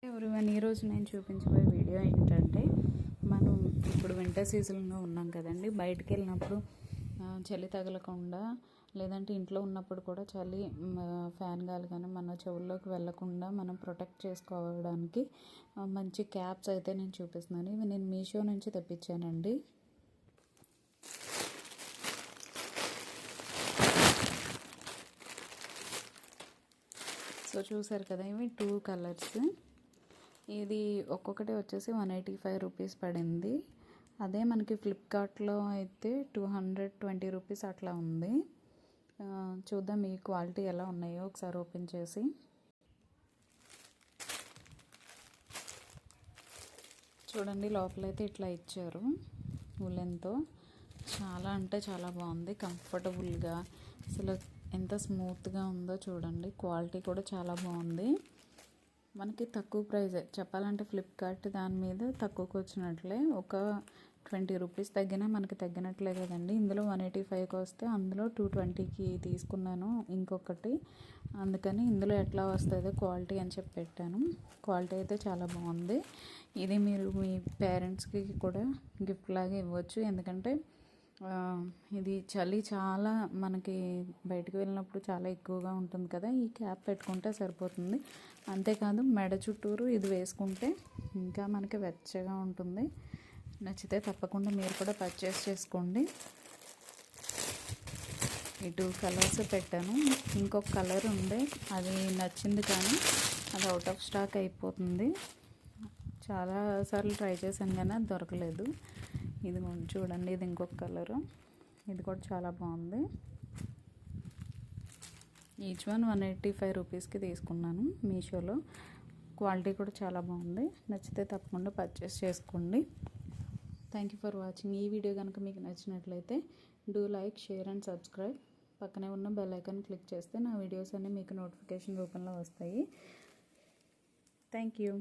Everyone ఈరోజు నేను చూపించబోయే వీడియో ఏంటంటే మనం ఇప్పుడు వింటర్ సీజన్లో ఉన్నాం కదండి. బయటికి వెళ్ళినప్పుడు చలి తగలకుండా లేదంటే ఇంట్లో ఉన్నప్పుడు కూడా చలి ఫ్యాన్ గాలి కానీ మన చెవుల్లోకి వెళ్ళకుండా మనం ప్రొటెక్ట్ చేసుకోవడానికి మంచి క్యాప్స్ అయితే నేను చూపిస్తున్నాను. ఇవి నేను మీషో నుంచి తెప్పించానండి. సో చూసారు కదా, ఇవి 2 కలర్స్. ఇది ఒక్కొక్కటి వచ్చేసి 185 రూపీస్ పడింది. అదే మనకి ఫ్లిప్కార్ట్లో అయితే 220 రూపీస్ అట్లా ఉంది. చూద్దాం ఈ క్వాలిటీ ఎలా ఉన్నాయో ఒకసారి ఓపెన్ చేసి. చూడండి, లోపలైతే ఇట్లా ఇచ్చారు ఉలెన్తో. చాలా అంటే చాలా బాగుంది, కంఫర్టబుల్గా. అసలు ఎంత స్మూత్గా ఉందో చూడండి. క్వాలిటీ కూడా చాలా బాగుంది. మనకి తక్కువ ప్రైజే చెప్పాలంటే. ఫ్లిప్కార్ట్ దాని మీద తక్కువకి వచ్చినట్లే. ఒక 20 రూపీస్ తగ్గినా మనకి తగ్గినట్లే కదండి. ఇందులో 185కి వస్తే అందులో 220కి తీసుకున్నాను ఇంకొకటి. అందుకని ఇందులో ఎట్లా వస్తుందో క్వాలిటీ అని చెప్పి పెట్టాను. క్వాలిటీ అయితే చాలా బాగుంది. ఇది మీరు మీ పేరెంట్స్కి కూడా గిఫ్ట్ లాగా ఇవ్వచ్చు. ఎందుకంటే ఇది చలి చాలా మనకి బయటకు వెళ్ళినప్పుడు చాలా ఎక్కువగా ఉంటుంది కదా. ఈ క్యాప్ పెట్టుకుంటే సరిపోతుంది. అంతేకాదు మెడ చుట్టూరు ఇది వేసుకుంటే ఇంకా మనకి వెచ్చగా ఉంటుంది. నచ్చితే తప్పకుండా మీరు కూడా పర్చేస్ చేసుకోండి. ఈ 2 కలర్స్ పెట్టాను. ఇంకొక కలర్ ఉండే, అది నచ్చింది కానీ అది అవుట్ ఆఫ్ స్టాక్ అయిపోతుంది. చాలాసార్లు ట్రై చేశాను కానీ అది దొరకలేదు. ఇది చూడండి, ఇది ఇంకొక కలరు. ఇది కూడా చాలా బాగుంది. ఈచ్ వన్ 185 రూపీస్కి తీసుకున్నాను మీషోలో. క్వాలిటీ కూడా చాలా బాగుంది. నచ్చితే తప్పకుండా పర్చేస్ చేసుకోండి. Thank you for watching. ఈ వీడియో కనుక మీకు నచ్చినట్లయితే do like, share and subscribe. పక్కనే ఉన్న బెల్ ఐకాన్ క్లిక్ చేస్తే నా వీడియోస్ అన్నీ మీకు నోటిఫికేషన్ రూపంలో వస్తాయి. Thank you.